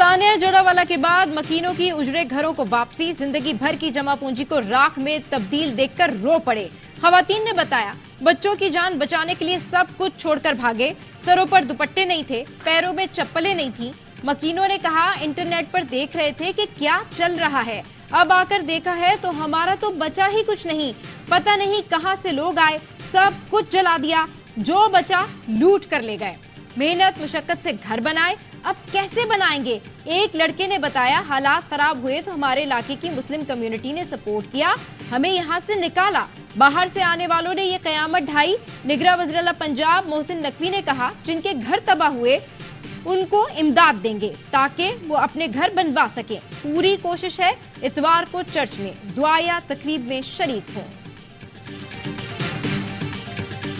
सानिया जोड़ावाला के बाद मकीनों की उजड़े घरों को वापसी, जिंदगी भर की जमा पूंजी को राख में तब्दील देखकर रो पड़े। खवातीन ने बताया, बच्चों की जान बचाने के लिए सब कुछ छोड़कर भागे। सरों पर दुपट्टे नहीं थे, पैरों में चप्पलें नहीं थी। मकीनों ने कहा, इंटरनेट पर देख रहे थे कि क्या चल रहा है, अब आकर देखा है तो हमारा तो बचा ही कुछ नहीं। पता नहीं कहां से लोग आए, सब कुछ जला दिया, जो बचा लूट कर ले गए। मेहनत मुशक्कत से घर बनाए, अब कैसे बनाएंगे? एक लड़के ने बताया, हालात खराब हुए तो हमारे इलाके की मुस्लिम कम्युनिटी ने सपोर्ट किया, हमें यहाँ से निकाला। बाहर से आने वालों ने ये कयामत ढाई। निगरां वज़ीर आला पंजाब मोहसिन नकवी ने कहा, जिनके घर तबाह हुए उनको इमदाद देंगे ताकि वो अपने घर बनवा सके। पूरी कोशिश है इतवार को चर्च में दुआ या तकरीब में शरीक हों।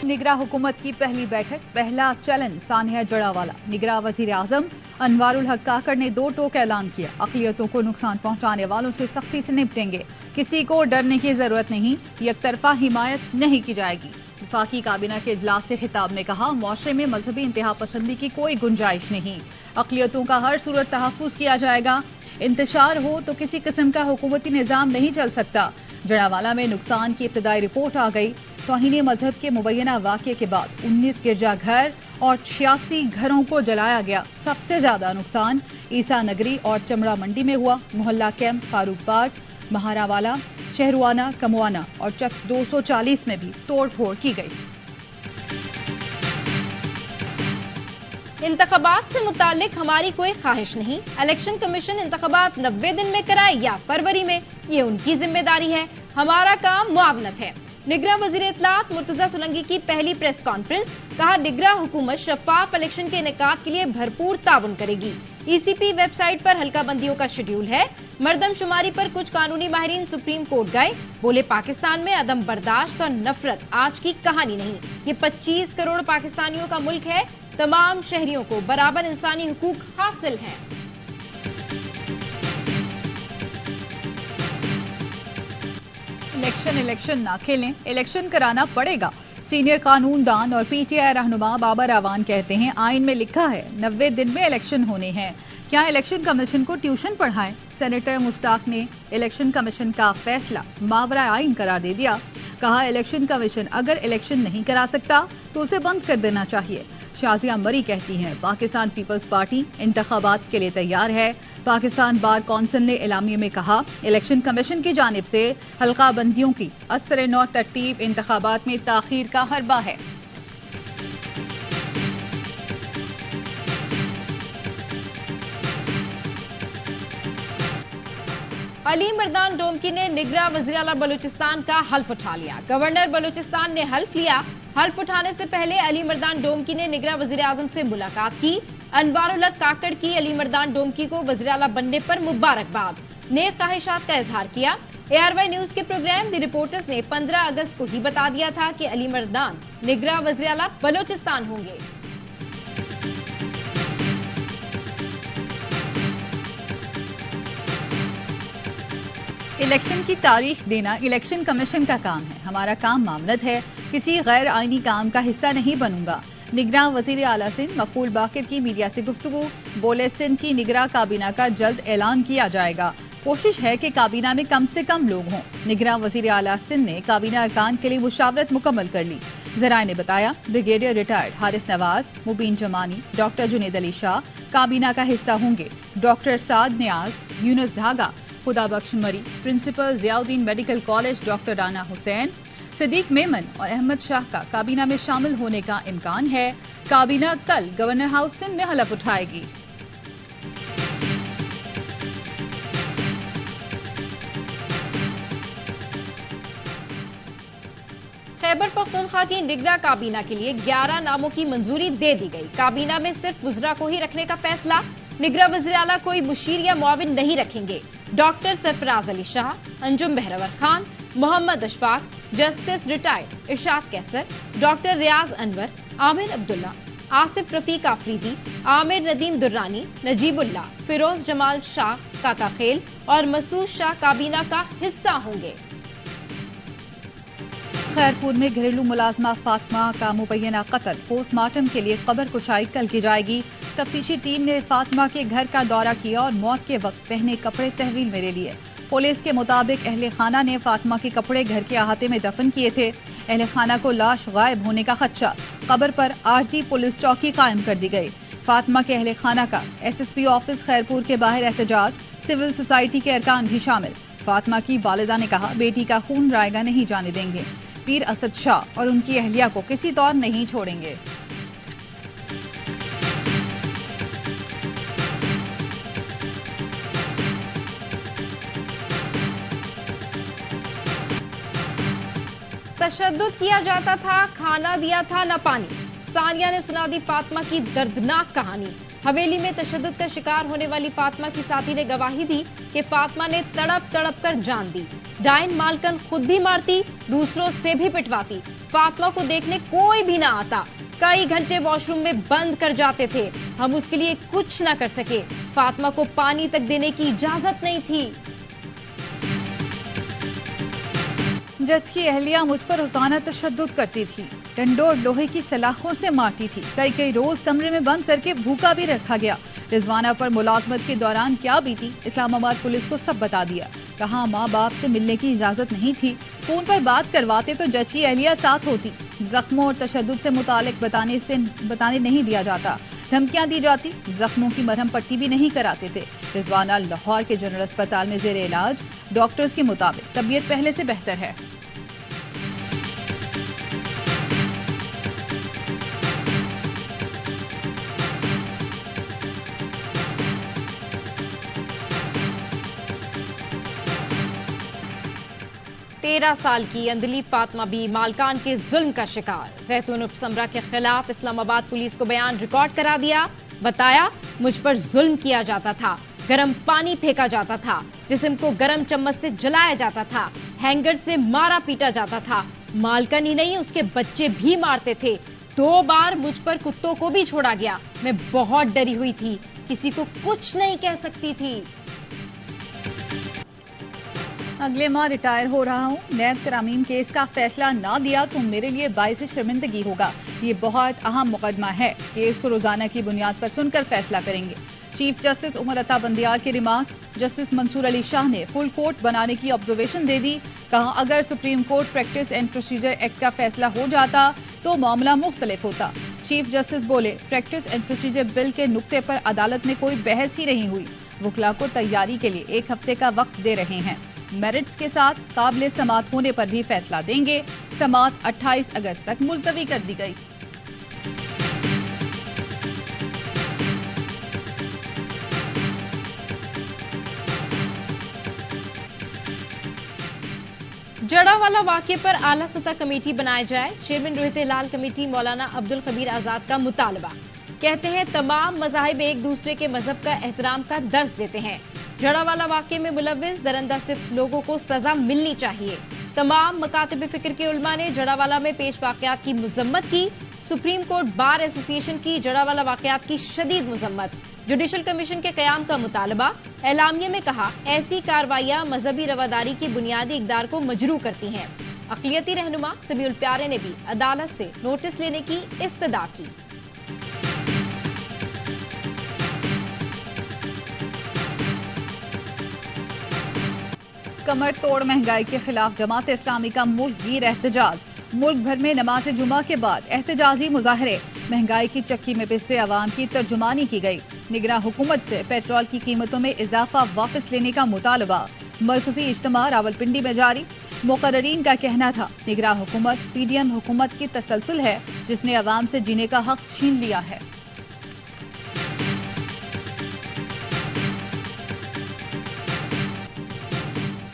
निगरां हुकूमत की पहली बैठक, पहला चैलेंज सानिया जोड़ावाला। निगरां वजीर आजम अनवारुल हक काकड़ ने दो टोक ऐलान किया, अक़लियतों को नुकसान पहुंचाने वालों से सख्ती से निपटेंगे, किसी को डरने की जरूरत नहीं, एकतरफा हिमायत नहीं की जाएगी। वफाकी काबीना के इजलास से खिताब में कहा, मुआशरे में मजहबी इंतहा पसंदी की कोई गुंजाइश नहीं, अक़लियतों का हर सूरत तहफ़्फ़ुज़ किया जाएगा। इंतशार हो तो किसी किस्म का हुकूमती निज़ाम नहीं चल सकता। जोड़ावाला में नुकसान की इब्तदाई रिपोर्ट आ गई। तौहीन मजहब के मुबैना वाक़े के बाद 19 गिरजाघर और 86 घरों को जलाया गया। सबसे ज्यादा नुकसान ईसा नगरी और चमड़ा मंडी में हुआ। मोहल्ला कैंप, फारूक बाग, महारावाला, शहरवाना, कमवाना और चक 240 में भी तोड़ फोड़ की गई। इंतखाबात से मुतालिक हमारी कोई ख्वाहिश नहीं, इलेक्शन कमीशन इंतखाबात 90 दिन में कराए या फरवरी में, ये उनकी जिम्मेदारी है, हमारा काम मुआवनत है। निगरां वजीर इत्तलात मुर्तजा सोलंकी की पहली प्रेस कॉन्फ्रेंस, कहा, निगरां हुकूमत शफाफ इलेक्शन के इनेकाद के लिए भरपूर ताउन करेगी। ईसीपी वेबसाइट पर हल्का बंदियों का शेड्यूल है। मर्दमशुमारी पर कुछ कानूनी माहिरीन सुप्रीम कोर्ट गए, बोले पाकिस्तान में अदम बर्दाश्त और नफरत आज की कहानी नहीं, ये 25 करोड़ पाकिस्तानियों का मुल्क है, तमाम शहरियों को बराबर इंसानी हुकूक हासिल हैं। इलेक्शन ना खेलें, इलेक्शन कराना पड़ेगा। सीनियर कानूनदान और पीटीआई रहनुमा बाबर अवान कहते हैं, आइन में लिखा है 90 दिन में इलेक्शन होने हैं, क्या इलेक्शन कमीशन को ट्यूशन पढ़ाएं? सेनेटर मुश्ताक ने इलेक्शन कमीशन का फैसला मावरा आइन करार दे दिया। कहा, इलेक्शन कमीशन अगर इलेक्शन नहीं करा सकता तो उसे बंद कर देना चाहिए। शाजिया मरी कहती हैं, पाकिस्तान पीपल्स पार्टी इंतखाबात के लिए तैयार है। पाकिस्तान बार कौंसिल ने एलामिया में कहा, इलेक्शन कमीशन की जानिब से हल्का बंदियों की असर नौ तरतीब इंतखाबात में ताखीर का हरबा है। अली मर्दान डोमकी ने निगरां वज़ीर आला बलूचिस्तान का हल्फ उठा लिया। गवर्नर बलूचिस्तान ने हल्फ लिया। हल्फ उठाने से पहले अली मर्दान डोमकी ने निगरां वज़ीर आज़म से मुलाकात की। अनवारुल हक काकड़ की अली मर्दान डोमकी को वज़ीर आला बनने पर मुबारकबाद, नेक ख्वाहिशात का इजहार किया। ARY न्यूज के प्रोग्राम द रिपोर्टर्स ने 15 अगस्त को ही बता दिया था कि अली मर्दान निगरां वज़ीर आला बलूचिस्तान होंगे। इलेक्शन की तारीख देना इलेक्शन कमीशन का काम है, हमारा काम मामलत है, किसी गैर आईनी काम का हिस्सा नहीं बनूंगा। निगरां वजीर आला सिंध मकबूल बाकिर की मीडिया से गुफ्तगू, बोले, सिंध की निगरां काबीना का जल्द ऐलान किया जाएगा, कोशिश है कि काबीना में कम से कम लोग हों। निगरां वजीर आला सिंध ने काबीना अरकान के लिए मुशावरत मुकम्मल कर ली। जराए ने बताया, ब्रिगेडियर रिटायर्ड हारिस नवाज, मुबीन जमानी, डॉक्टर जुनेद अली शाह काबीना का हिस्सा होंगे। डॉक्टर साद नियाज, Yunus ढागा, Khuda Bakhsh Mari, principal Ziauddin Medical College doctor Rana Hussain, Siddiq Memon और अहमद शाह का काबीना में शामिल होने का इम्कान है। काबीना कल गवर्नर हाउस सिंध में हलफ उठाएगी। खैबर पख्तूनख्वा की निगरां काबीना के लिए 11 नामों की मंजूरी दे दी गई। काबीना में सिर्फ वुज़रा को ही रखने का फैसला। निगरां वज़ीर आला कोई मुशीर या मुआविन नहीं रखेंगे। Doctor Sarfaraz Ali Shah, Anjum Bahrawar Khan, Mohammad Ashfaq, justice retired Irshad Kaiser, doctor Riaz Anwar, Aamir Abdullah, Asif Rafiq Afridi, Aamir Nadeem Durrani, Najibullah, Firoz Jamal Shah, Kaka Khel और मसूद शाह काबीना का हिस्सा होंगे। खैरपुर में घरेलू मुलाजमा फातिमा का मुबैना कत्ल, पोस्टमार्टम के लिए कब्र कुशाई कल की जाएगी। तफ्तीशी टीम ने फातिमा के घर का दौरा किया और मौत के वक्त पहने कपड़े तहवील में ले लिए। पुलिस के मुताबिक अहले खाना ने फातिमा के कपड़े घर के अहाते में दफन किए थे। अहले खाना को लाश गायब होने का खदशा, कब्र पर आरजी पुलिस चौकी कायम कर दी गई। फातिमा के अहले खाना का एसएसपी ऑफिस खैरपुर के बाहर एहतजाज, सिविल सोसाइटी के अरकान भी शामिल। फातिमा की वालिदा ने कहा, बेटी का खून रायगा नहीं जाने देंगे, पीर असद शाह और उनकी अहलिया को किसी तौर नहीं छोड़ेंगे। तशद्दुद किया जाता था, खाना दिया था न पानी। सानिया ने सुना दी फातिमा की दर्दनाक कहानी। हवेली में तशद्दुद का शिकार होने वाली फातिमा की साथी ने गवाही दी कि फातिमा ने तड़प तड़प कर जान दी। डाइन मालकन खुद भी मारती, दूसरों से भी पिटवाती। फातिमा को देखने कोई भी ना आता। कई घंटे वॉशरूम में बंद कर जाते थे। हम उसके लिए कुछ न कर सके। फातिमा को पानी तक देने की इजाजत नहीं थी। जज की अहलिया मुझ पर रोजाना तशद्दुद करती थी, डंडोर लोहे की सलाखों से मारती थी। कई रोज कमरे में बंद करके भूखा भी रखा गया। रिजवाना पर मुलाजमत के दौरान क्या बीती, इस्लामाबाद पुलिस को सब बता दिया। कहा माँ बाप से मिलने की इजाजत नहीं थी, फोन पर बात करवाते तो जज की अहलिया साथ होती। जख्मों और तशद्दुद से मुतालिक बताने नहीं दिया जाता, धमकियां दी जाती। जख्मों की मरहम पट्टी भी नहीं कराते थे। रिजवाना लाहौर के जनरल अस्पताल में जेर इलाज। डॉक्टर्स के मुताबिक तबीयत पहले से बेहतर है। तेरह साल की अंदली फातिमा भी मालकान के जुल्म का शिकार। जैतून उर्फ समरा के खिलाफ इस्लामाबाद पुलिस को बयान रिकॉर्ड करा दिया। बताया, मुझ पर जुल्म किया जाता था, गर्म पानी फेंका जाता था, जिस्म को गर्म चम्मच से जलाया जाता था, हैंगर से मारा पीटा जाता था। मालकन ही नहीं, उसके बच्चे भी मारते थे। 2 बार मुझ पर कुत्तों को भी छोड़ा गया। मैं बहुत डरी हुई थी, किसी को कुछ नहीं कह सकती थी। अगले माह रिटायर हो रहा हूँ। नैब तरामीम केस का फैसला ना दिया तो मेरे लिए बाइस शर्मिंदगी होगा। ये बहुत अहम मुकदमा है। केस को रोजाना की बुनियाद पर सुनकर फैसला करेंगे। चीफ जस्टिस उमर अता बंदियार के रिमार्क्स। जस्टिस मंसूर अली शाह ने फुल कोर्ट बनाने की ऑब्जर्वेशन दे दी। कहा, अगर supreme court practice and procedure act का फैसला हो जाता तो मामला मुख्तलिफ होता। चीफ जस्टिस बोले, प्रैक्टिस एंड प्रोसीजर बिल के नुक्ते पर अदालत में कोई बहस ही नहीं हुई। वकला को तैयारी के लिए 1 हफ्ते का वक्त दे रहे हैं। मेरिट्स के साथ काबिल समात होने पर भी फैसला देंगे। समात 28 अगस्त तक मुलतवी कर दी गई। जड़ावाला वाकये पर आला सतह कमेटी बनाई जाए। चेयरमैन रोहित लाल कमेटी मौलाना अब्दुल खबीर आजाद का मुतालबा। कहते हैं, तमाम मज़ाहिब एक दूसरे के मजहब का एहतराम का दर्ज देते हैं। जड़ावाला वाकये में मुलव्विस दरअंदाज लोगों को सजा मिलनी चाहिए। तमाम मकातिब फिक्र के उलमा ने जड़ावाला में पेश वाकयात की मजम्मत की। सुप्रीम कोर्ट बार एसोसिएशन की जड़ावाला वाकयात की शदीद मजम्मत। जुडिशल कमीशन के कयाम का मुतालबा। एलामिया में कहा, ऐसी कार्रवाइयां मजहबी रवादारी की बुनियादी इकदार को मजरू करती हैं। अक़लियती रहनुमा समीउल प्यारे ने भी अदालत से नोटिस लेने की इस्तदा की। कमर तोड़ महंगाई के खिलाफ जमात इस्लामी का मुल्क गिर एहतजाज। मुल्क भर में नमाज जुमा के बाद एहतजाजी मुजाहरे। महंगाई की चक्की में पिसते अवाम की तर्जुमानी की गई। निगरान हुकूमत से पेट्रोल की कीमतों में इजाफा वापस लेने का मुतालबा। मरकजी इज्तिमा रावलपिंडी में जारी। मुकर्रीन का कहना था, निगरान हुकूमत पीडीएम हुकूमत की तसलसल है, जिसने अवाम से जीने का हक छीन लिया है।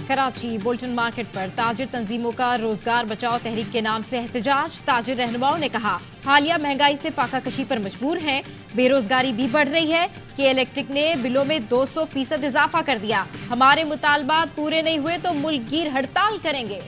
कराची बुलेटिन मार्केट पर ताजिर तंजीमों का रोजगार बचाओ तहरीक के नाम से एहतजाज। ताजिर रहनुमाओं ने कहा, हालिया महंगाई से फाकाकशी पर मजबूर हैं। बेरोजगारी भी बढ़ रही है कि इलेक्ट्रिक ने बिलों में 200% इजाफा कर दिया। हमारे मुतालबात पूरे नहीं हुए तो मुल्कगीर हड़ताल करेंगे।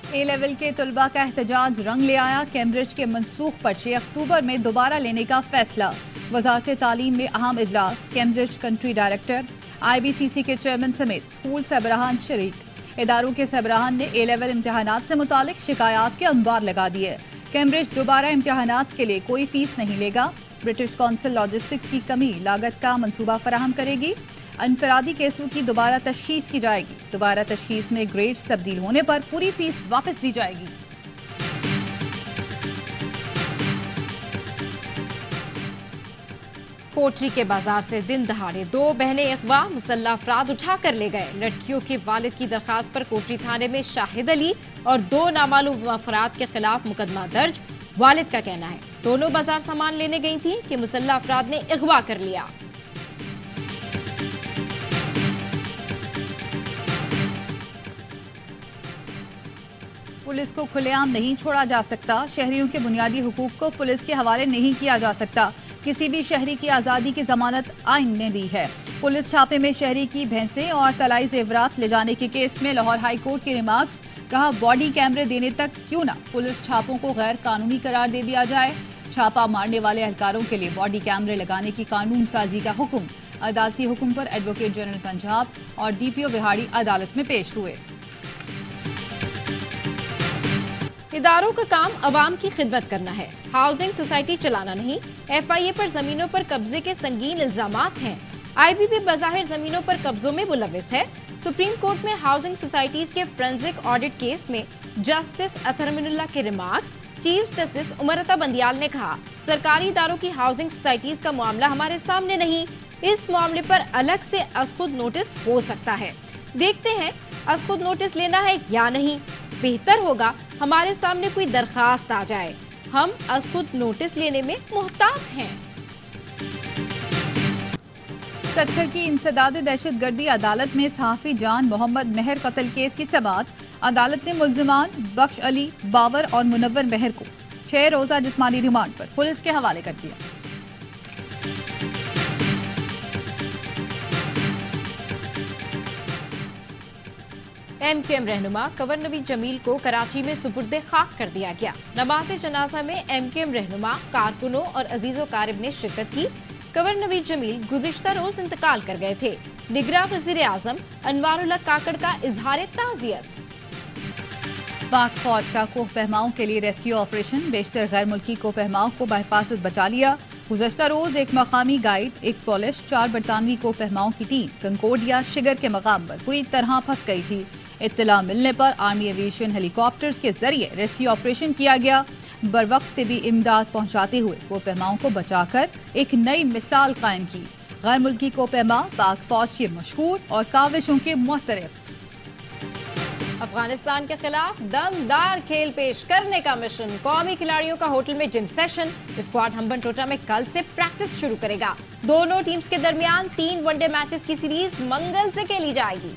ए लेवल के तलबा का एहतजाज रंग ले आया। कैम्ब्रिज के मनसूख पर 6 अक्टूबर में दोबारा लेने का फैसला। वजारत तालीम में अहम इजलास। कैम्ब्रिज कंट्री डायरेक्टर, IBCC के चेयरमैन समेत स्कूल सरबराहान शरीक। इदारों के सरबराहान ने ए लेवल इम्तिहानात से मुतालिक शिकायत के अंबार लगा दिए। कैम्ब्रिज दोबारा इम्तिहानात के लिए कोई फीस नहीं लेगा। ब्रिटिश कौंसिल लॉजिस्टिक्स की कमी लागत का मंसूबा फराहम करेगी। अनफरादी केसों की दोबारा तशखीस की जाएगी। दोबारा तशखीस में ग्रेड्स तब्दील होने पर पूरी फीस वापस दी जाएगी। कोटरी के बाजार से दिन दहाड़े 2 बहनें अगवा, मुसल्लह अफराद उठाकर ले गए। लड़कियों के वालिद की दरखास्त पर कोटरी थाने में शाहिद अली और 2 नामालूम अफराद के खिलाफ मुकदमा दर्ज। वालिद का कहना है दोनों बाजार सामान लेने गई थी कि मुसल्लह अफराद ने अगवा कर लिया। पुलिस को खुलेआम नहीं छोड़ा जा सकता। शहरियों के बुनियादी हुकूक को पुलिस के हवाले नहीं किया जा सकता। किसी भी शहरी की आजादी की जमानत आइन ने दी है। पुलिस छापे में शहरी की भैंसें और तलाई जेवरात ले जाने के केस में लाहौर हाई कोर्ट के रिमार्क्स। कहा बॉडी कैमरे देने तक क्यों ना पुलिस छापों को गैर कानूनी करार दे दिया जाए। छापा मारने वाले एहलकारों के लिए बॉडी कैमरे लगाने की कानून साजी का हुक्म। अदालती हुक्म पर एडवोकेट जनरल पंजाब और DPO बिहाड़ी अदालत में पेश हुए। इदारों का काम अवाम की खिदमत करना है, हाउसिंग सोसाइटी चलाना नहीं। FIA पर जमीनों पर कब्जे के संगीन इल्जामात हैं। IBB बज़ाहिर जमीनों पर कब्जों में मुलविस है। सुप्रीम कोर्ट में हाउसिंग सोसाइटीज के फोरेंसिक ऑडिट केस में जस्टिस अतहर अमीनुल्लाह के रिमार्क्स। चीफ जस्टिस उमरता बंदियाल ने कहा सरकारी इदारों की हाउसिंग सोसाइटीज का मामला हमारे सामने नहीं, इस मामले पर अलग से अज़खुद नोटिस हो सकता है। देखते हैं अज़खुद नोटिस लेना है या नहीं। बेहतर होगा हमारे सामने कोई दरखास्त आ जाए, हम अज़खुद नोटिस लेने में मुहतात हैं। सत्तर की इंसदाद दहशतगर्दी अदालत में सहाफी जान मोहम्मद मेहर कत्ल केस की समाअत। अदालत ने मुल्जिमान बख्श अली, बाबर और मुनव्वर मेहर को 6 रोजा जिस्मानी रिमांड पर पुलिस के हवाले कर दिया। MKM रहनुमा कंवर नवीद जमील को कराची में सुपुर्दे खाक कर दिया गया। नमाज़े जनाजा में MKM रहनुमा, कारकुनों और अजीजो कारिब ने शिरकत की। कंवर नवीद जमील गुज़िश्ता रोज इंतकाल कर गए थे। निगरां वज़ीर आज़म अनवारुल हक काकड़ का इजहार ताज़ियत। पाक फौज का कोह पहमाओं के लिए रेस्क्यू ऑपरेशन। बेशतर गैर मुल्की कोह पहमाओं को बहिफाजत बचा लिया। गुज़श्ता रोज एक मकामी गाइड, एक पोलिश, 4 बरतानवी कोह पहमाओं की टीम कंकोडिया शिगर के मकाम पर पूरी तरह फंस गई थी। इत्तला मिलने पर आर्मी एविएशन हेलीकॉप्टर्स के जरिए रेस्क्यू ऑपरेशन किया गया। बरवक्त तिबी इमदाद पहुंचाते हुए कोह पहमाओं को बचाकर एक नई मिसाल कायम की। गैर मुल्की कोह पहमा पाक फौज के मशहूर और काविशों के मुख्तलिफ। अफगानिस्तान के खिलाफ दमदार खेल पेश करने का मिशन। कौमी खिलाड़ियों का होटल में जिम सेशन। स्क्वाड हम्बन टोटा में कल से प्रैक्टिस शुरू करेगा। दोनों टीम्स के दरमियान 3 वनडे मैचेस की सीरीज मंगल से खेली जाएगी।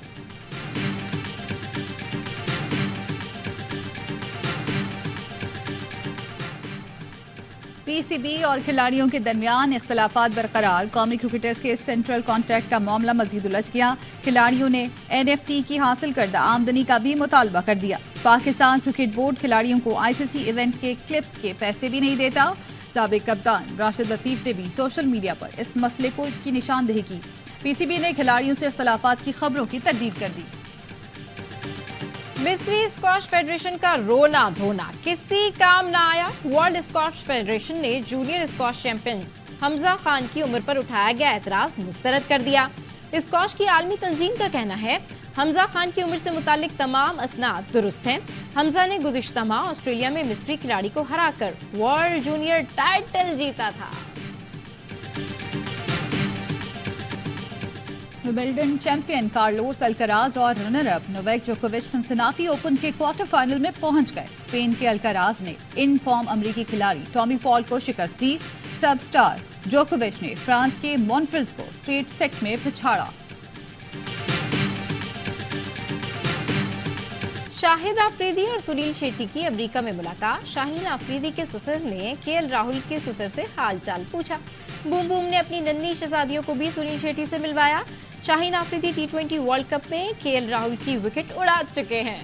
PCB और खिलाड़ियों के दरमियान इख्तलाफात बरकरार। कौमी क्रिकेटर्स के सेंट्रल कॉन्ट्रैक्ट का मामला मजीद उलझ गया। खिलाड़ियों ने NFT की हासिल करदा आमदनी का भी मुतालबा कर दिया। पाकिस्तान क्रिकेट बोर्ड खिलाड़ियों को ICC इवेंट के क्लिप्स के पैसे भी नहीं देता। साबिक कप्तान राशिद लतीफ ने भी सोशल मीडिया पर इस मसले को की निशानदेही की। PCB ने खिलाड़ियों से इख्तलाफात की खबरों की तरदीद कर दी। मिस्री स्क्वॉश फेडरेशन का रोना धोना किसी काम ना आया। वर्ल्ड स्क्वॉश फेडरेशन ने junior squash champion Hamza Khan की उम्र पर उठाया गया एतराज मुस्तरद कर दिया। स्क्वॉश की आलमी तंजीम का कहना है हमजा खान की उम्र से मुतालिक तमाम असनाद दुरुस्त हैं। हमजा ने गुज़िश्ता माह ऑस्ट्रेलिया में मिस्री खिलाड़ी को हराकर वर्ल्ड जूनियर टाइटल जीता था। विंबलडन चैंपियन कार्लोस अल्कराज और रनर अप नोवाक जोकोविच सिंसिनाटी ओपन के क्वार्टर फाइनल में पहुंच गए। स्पेन के अल्कराज ने इन फॉर्म अमेरिकी खिलाड़ी टॉमी पॉल को शिकस्त दी। सब स्टार जोकोविच ने फ्रांस के मॉन्ट्रिल्स को स्ट्रेट सेट में पिछाड़ा। शाहिद आफरीदी और सुनील शेट्टी की अमेरिका में मुलाकात। शाहीन आफरीदी के ससुर ने KL राहुल के ससुर से हालचाल पूछा। बूम बूम ने अपनी नन्ही शहजादियों को भी सुनील शेट्टी से मिलवाया। Shaheen Afridi T20 world cup में KL राहुल की विकेट उड़ा चुके हैं।